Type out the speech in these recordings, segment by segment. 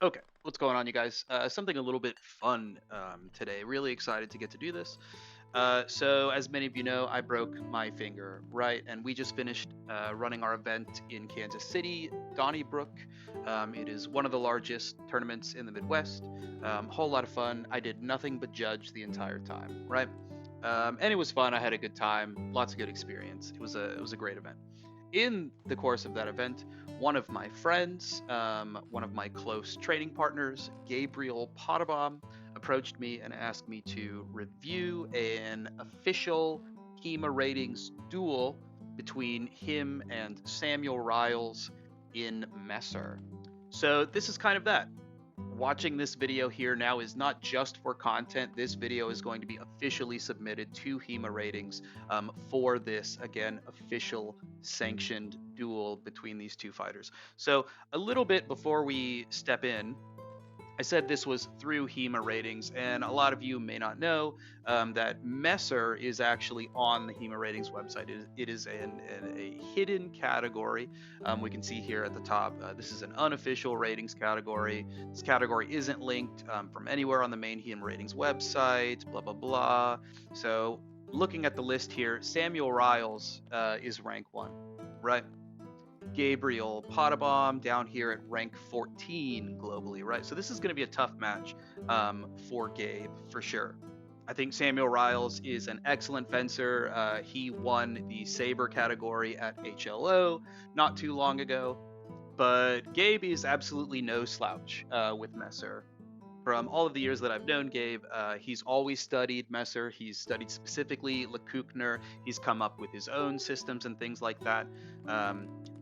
Okay, what's going on, you guys? Something a little bit fun today. Really excited to get to do this. So, as many of you know, I broke my finger, right? And we just finished running our event in Kansas City, Donnybrook. It is one of the largest tournaments in the Midwest. Whole lot of fun. I did nothing but judge the entire time, right? And it was fun. I had a good time. Lots of good experience. It was a great event. In the course of that event, one of my friends, one of my close training partners, Gabriel Pottebaum, approached me and asked me to review an official HEMA ratings duel between him and Samuel Ryals in Messer. So this is kind of that. Watching this video here now is not just for content. This video is going to be officially submitted to HEMA ratings for this, again, official sanctioned duel between these two fighters. So a little bit before we step in, I said this was through HEMA ratings, and a lot of you may not know that Messer is actually on the HEMA ratings website. It is a hidden category. We can see here at the top, this is an unofficial ratings category. This category isn't linked from anywhere on the main HEMA ratings website, blah, blah, blah. So looking at the list here, Samuel Ryals is rank 1, right? Gabriel Pottebaum down here at rank 14 globally, right? So this is going to be a tough match for Gabe for sure. I think Samuel Ryals is an excellent fencer. He won the saber category at HLO not too long ago, but Gabe is absolutely no slouch with Messer. From all of the years that I've known Gabe, he's always studied Messer. He's studied specifically Lecoukner. He's come up with his own systems and things like that.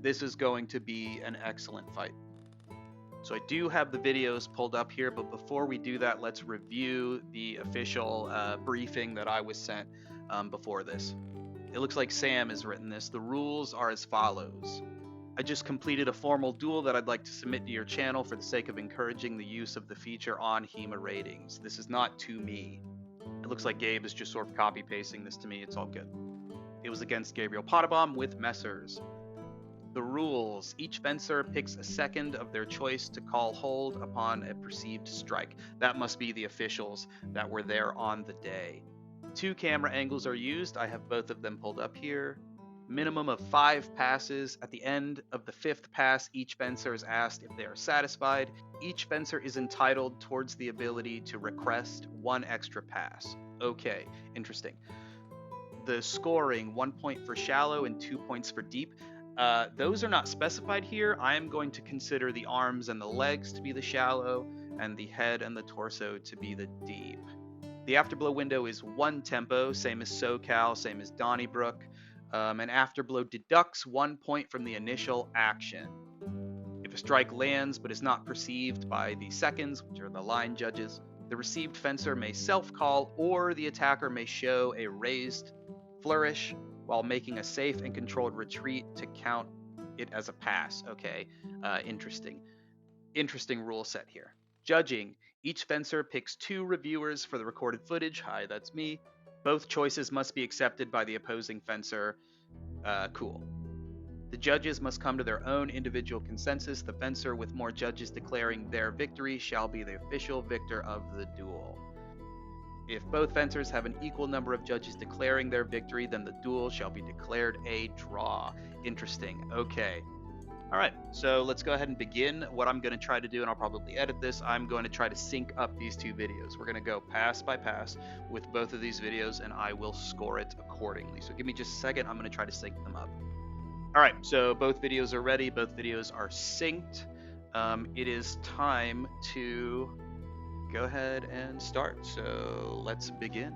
This is going to be an excellent fight. So I do have the videos pulled up here, but before we do that, let's review the official briefing that I was sent before this. It looks like Sam has written this. The rules are as follows. I just completed a formal duel that I'd like to submit to your channel for the sake of encouraging the use of the feature on HEMA ratings. This is not to me. It looks like Gabe is just sort of copy pasting this to me. It's all good. It was against Gabriel Pottebaum with Messers. The rules. Each fencer picks a second of their choice to call hold upon a perceived strike. That must be the officials that were there on the day. 2 camera angles are used. I have both of them pulled up here. Minimum of 5 passes. At the end of the 5th pass, each fencer is asked if they are satisfied. Each fencer is entitled towards the ability to request 1 extra pass. Okay, interesting. The scoring, 1 point for shallow and 2 points for deep. Those are not specified here. I am going to consider the arms and the legs to be the shallow and the head and the torso to be the deep. The afterblow window is 1 tempo, same as SoCal, same as Donnybrook. An afterblow deducts 1 point from the initial action. If a strike lands but is not perceived by the seconds, which are the line judges, the received fencer may self-call, or the attacker may show a raised flourish while making a safe and controlled retreat to count it as a pass. Okay, interesting. Interesting rule set here. Judging. Each fencer picks 2 reviewers for the recorded footage. Hi, that's me. Both choices must be accepted by the opposing fencer. Cool. The judges must come to their own individual consensus. The fencer with more judges declaring their victory shall be the official victor of the duel. If both fencers have an equal number of judges declaring their victory, then the duel shall be declared a draw. Interesting. Okay. All right, so let's go ahead and begin. What I'm going to try to do, and I'll probably edit this, I'm going to try to sync up these 2 videos. We're going to go pass by pass with both of these videos, and I will score it accordingly. So give me just a second. I'm going to try to sync them up. All right, so both videos are ready. Both videos are synced. It is time to go ahead and start. So let's begin.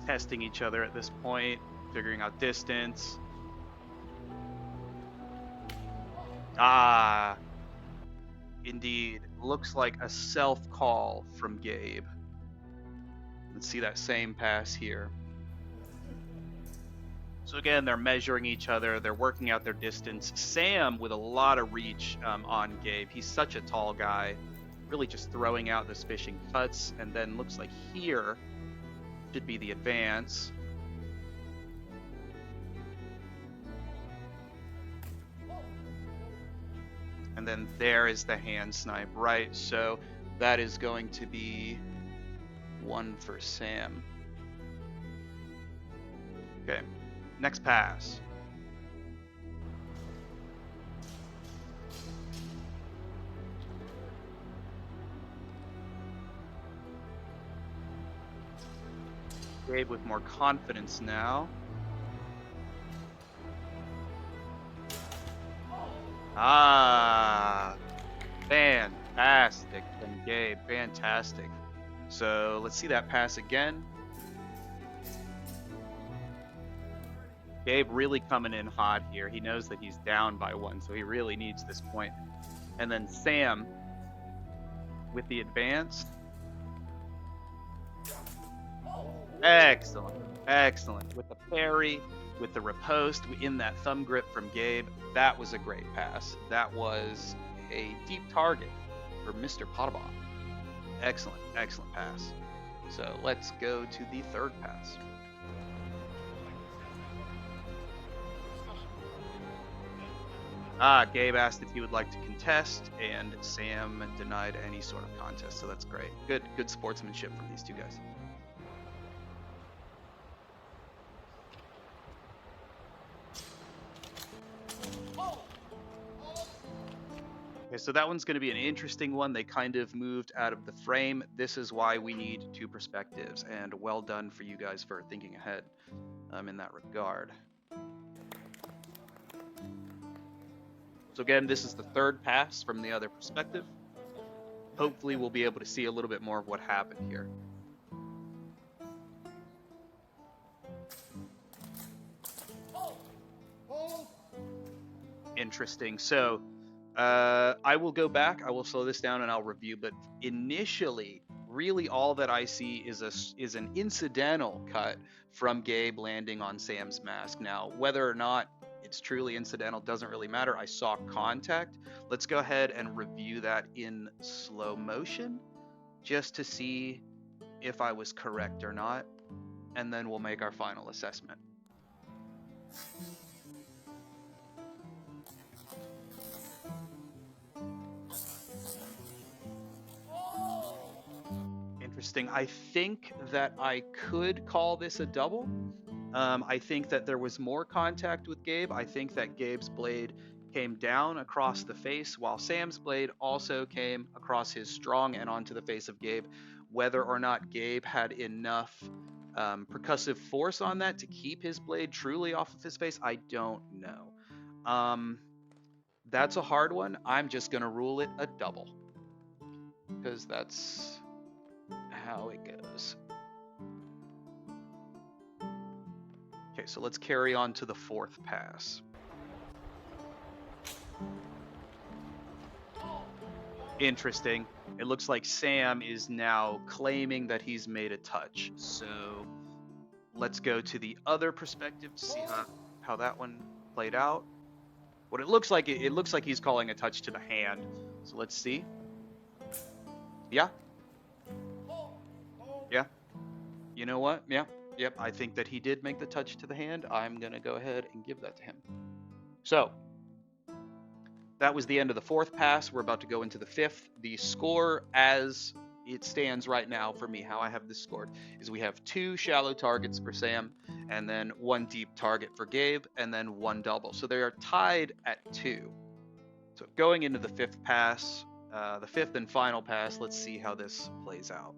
Testing each other at this point, figuring out distance. Ah, indeed. Looks like a self-call from Gabe. Let's see that same pass here. So again, they're measuring each other. They're working out their distance. Sam with a lot of reach on Gabe. He's such a tall guy. really just throwing out those fishing cuts, and then looks like here should be the advance. And then there is the hand snipe, right? So that is going to be 1 for Sam. Okay, next pass. Gabe with more confidence now. Ah, fantastic from Gabe, fantastic. So let's see that pass again. Gabe really coming in hot here. He knows that he's down by 1, so he really needs this point. And then Sam with the advance. Excellent, excellent. With the parry, with the riposte in that thumb grip from Gabe, that was a great pass. That was a deep target for Mr. Pottebaum. Excellent, excellent pass. So let's go to the third pass. Gabe asked if he would like to contest, and Sam denied any sort of contest, so that's great. Good sportsmanship from these two guys. Okay, so that one's going to be an interesting one. They kind of moved out of the frame. This is why we need 2 perspectives, and well done for you guys for thinking ahead in that regard. So again, this is the third pass from the other perspective. Hopefully we'll be able to see a little bit more of what happened here. Interesting. So I will go back, I will slow this down, and I'll review, but initially, really all that I see is an incidental cut from Gabe landing on Sam's mask. Now, whether or not it's truly incidental doesn't really matter. I saw contact. Let's go ahead and review that in slow motion just to see if I was correct or not, and then we'll make our final assessment. Interesting. I think that I could call this a double. I think that there was more contact with Gabe. I think that Gabe's blade came down across the face, while Sam's blade also came across his strong and onto the face of Gabe. Whether or not Gabe had enough percussive force on that to keep his blade truly off of his face, I don't know. That's a hard one. I'm just going to rule it a double, because that's how it goes. Okay, so let's carry on to the fourth pass. Interesting. It looks like Sam is now claiming that he's made a touch. So let's go to the other perspective to see how that one played out. What it looks like he's calling a touch to the hand. So let's see. Yeah. Yeah. You know what? Yeah. Yep, I think that he did make the touch to the hand. I'm going to go ahead and give that to him. So, that was the end of the fourth pass. We're about to go into the fifth. The score as it stands right now for me, how I have this scored, is we have 2 shallow targets for Sam, and then 1 deep target for Gabe, and then 1 double. So they are tied at 2. So going into the fifth pass, the fifth and final pass, let's see how this plays out.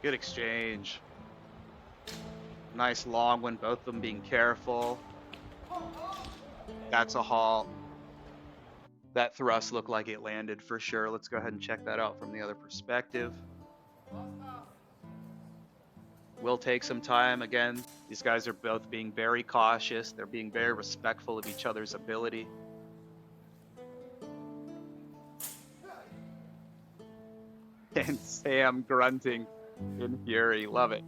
Good exchange. Nice long one, both of them being careful. That's a halt. That thrust looked like it landed for sure. Let's go ahead and check that out from the other perspective. Will take some time. Again, these guys are both being very cautious. They're being very respectful of each other's ability. And Sam grunting in fury. Love it.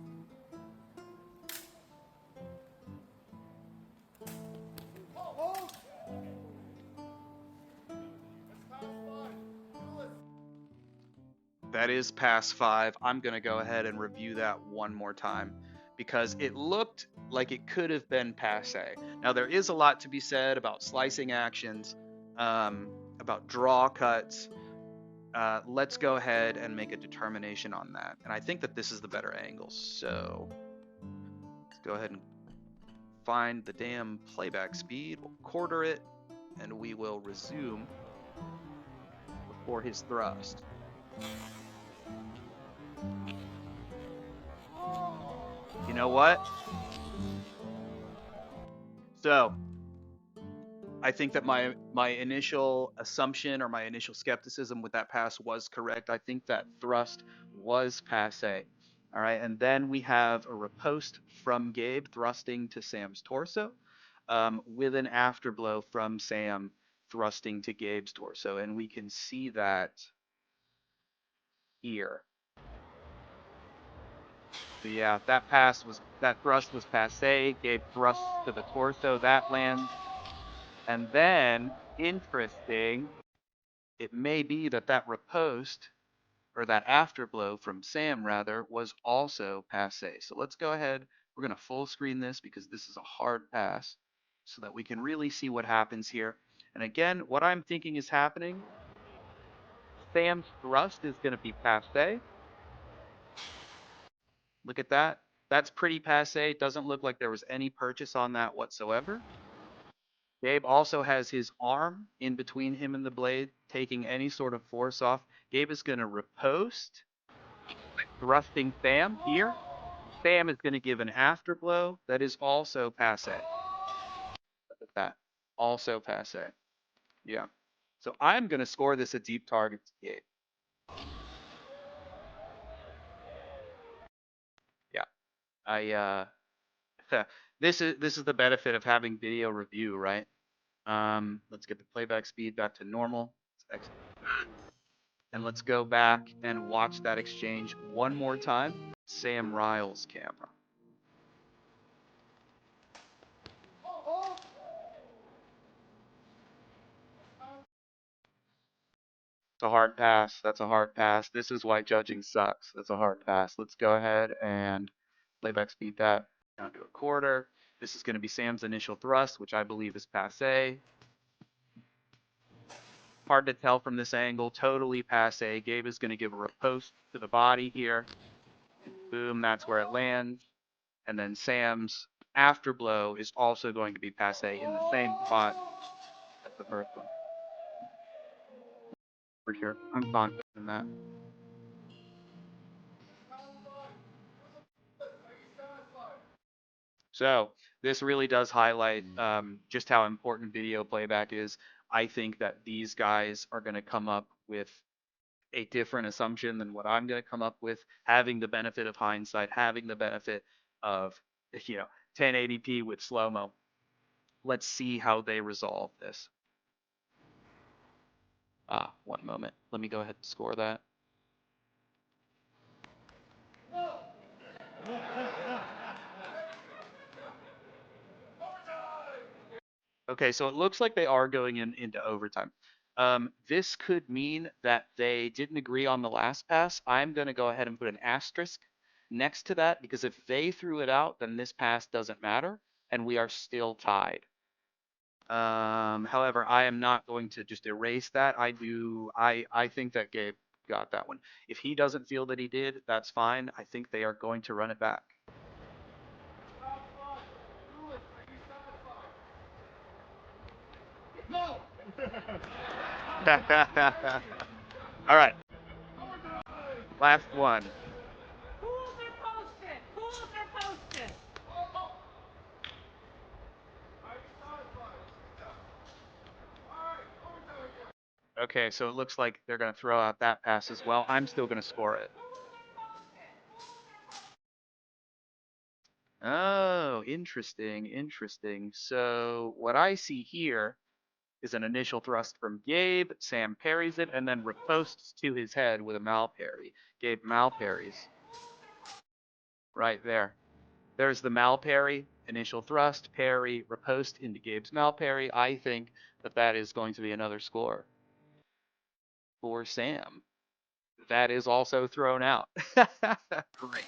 That is pass 5. I'm going to go ahead and review that one more time because it looked like it could have been passe. Now, there is a lot to be said about slicing actions, about draw cuts. Let's go ahead and make a determination on that. And I think that this is the better angle. So let's go ahead and find the damn playback speed. We'll quarter it, and we will resume before his thrust. You know what? So I think that my initial assumption or my initial skepticism with that pass was correct. I think that thrust was passe. All right, and then we have a riposte from Gabe thrusting to Sam's torso, with an afterblow from Sam thrusting to Gabe's torso, and we can see that here. So yeah, that thrust was passe. Gabe thrust to the torso, that lands, and then interesting. It may be that that riposte, or that afterblow from Sam rather, was also passe. So let's go ahead. We're going to full screen this because this is a hard pass so that we can really see what happens here. And again, what I'm thinking is happening, Sam's thrust is going to be passe. Look at that. That's pretty passe. It doesn't look like there was any purchase on that whatsoever. Gabe also has his arm in between him and the blade, taking any sort of force off. Gabe is going to riposte, thrusting Sam here. Sam is going to give an afterblow that is also passe. Look at that. Also passe. Yeah. So I'm going to score this a deep target to Gabe. Yeah. This is the benefit of having video review, right? Let's get the playback speed back to normal. And let's go back and watch that exchange one more time. Sam Ryals camera. It's a hard pass. That's a hard pass. This is why judging sucks. That's a hard pass. Let's go ahead and playback speed that down to a quarter. This is going to be Sam's initial thrust, which I believe is passe. Hard to tell from this angle. Totally passe. Gabe is going to give a riposte to the body here. Boom, that's where it lands. And then Sam's afterblow is also going to be passe in the same spot as the first one. For sure. I'm confident in that. So this really does highlight just how important video playback is. I think that these guys are going to come up with a different assumption than what I'm going to come up with, having the benefit of hindsight, having the benefit of 1080p with slow-mo. Let's see how they resolve this. One moment. Let me go ahead and score that. Okay, so it looks like they are going into overtime. This could mean that they didn't agree on the last pass. I'm going to go ahead and put an asterisk next to that because if they threw it out, then this pass doesn't matter and we are still tied. However, I am not going to just erase that. I think that Gabe got that one. If he doesn't feel that he did, that's fine. I think they are going to run it back. No. All right. Last one. Pools are posted. Pools are posted. Okay, so it looks like they're going to throw out that pass as well. I'm still going to score it. Oh, interesting, interesting. So what I see here is an initial thrust from Gabe. Sam parries it and then riposts to his head with a mal parry. Gabe mal parries. Right there. There's the mal parry, initial thrust, parry, riposte into Gabe's mal parry. I think that that is going to be another score for Sam. That is also thrown out. Great.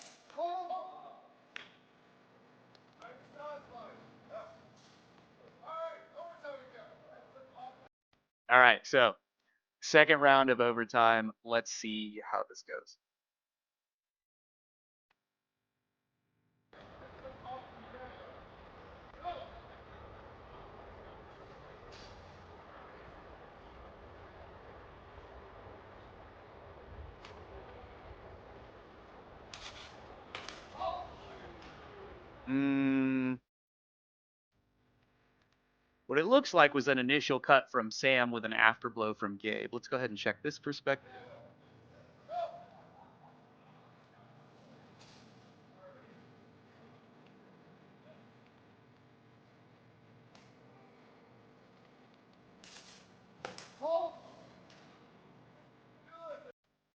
All right, so second round of overtime. Let's see how this goes. What it looks like was an initial cut from Sam with an afterblow from Gabe. Let's go ahead and check this perspective.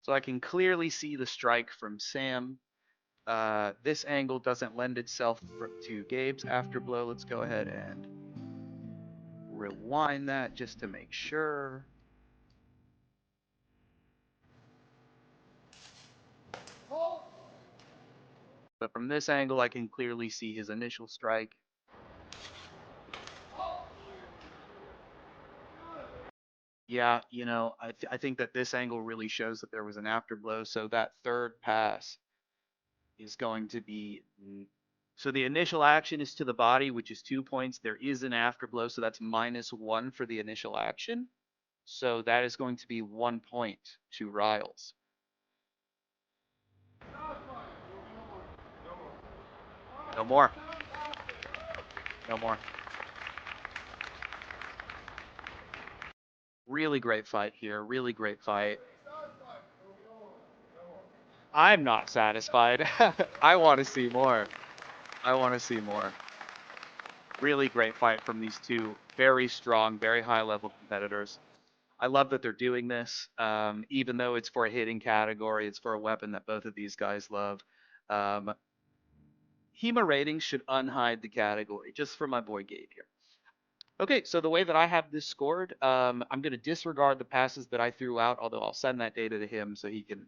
So I can clearly see the strike from Sam. This angle doesn't lend itself to Gabe's afterblow. Let's go ahead and rewind that just to make sure. But from this angle, I can clearly see his initial strike. Yeah, I think that this angle really shows that there was an afterblow. So that third pass is going to be. So the initial action is to the body, which is 2 points. There is an afterblow, so that's -1 for the initial action. So that is going to be 1 point to Ryals. No more. No more. Really great fight here. Really great fight. I'm not satisfied. I want to see more. I want to see more. Really great fight from these two very strong, very high level competitors. I love that they're doing this. Even though it's for a hitting category, it's for a weapon that both of these guys love. Um, HEMA ratings should unhide the category, just for my boy Gabe here. Okay, so the way that I have this scored, I'm going to disregard the passes that I threw out, although I'll send that data to him so he can,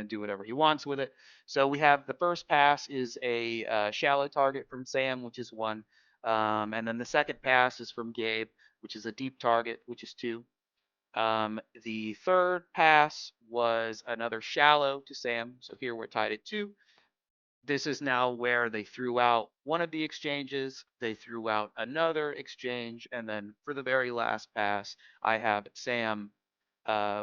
do whatever he wants with it. So we have the first pass is a shallow target from Sam, which is 1. And then the second pass is from Gabe, which is a deep target, which is 2. The third pass was another shallow to Sam, so here we're tied at 2. This is now where they threw out one of the exchanges, they threw out another exchange, and then for the very last pass, I have Sam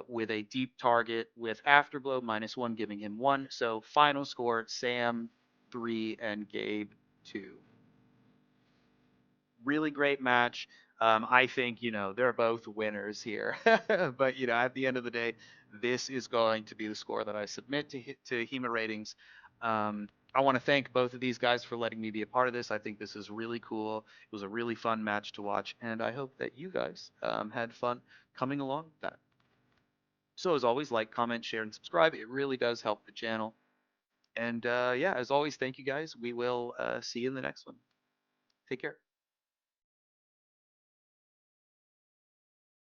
with a deep target with afterblow -1, giving him 1. So final score: Sam 3 and Gabe 2. Really great match. I think, they're both winners here. But, at the end of the day, this is going to be the score that I submit to HEMA ratings. I want to thank both of these guys for letting me be a part of this. I think this is really cool. It was a really fun match to watch, and I hope that you guys had fun coming along with that. So as always, like, comment, share, and subscribe. It really does help the channel. And yeah, as always, thank you guys. We will see you in the next one. Take care.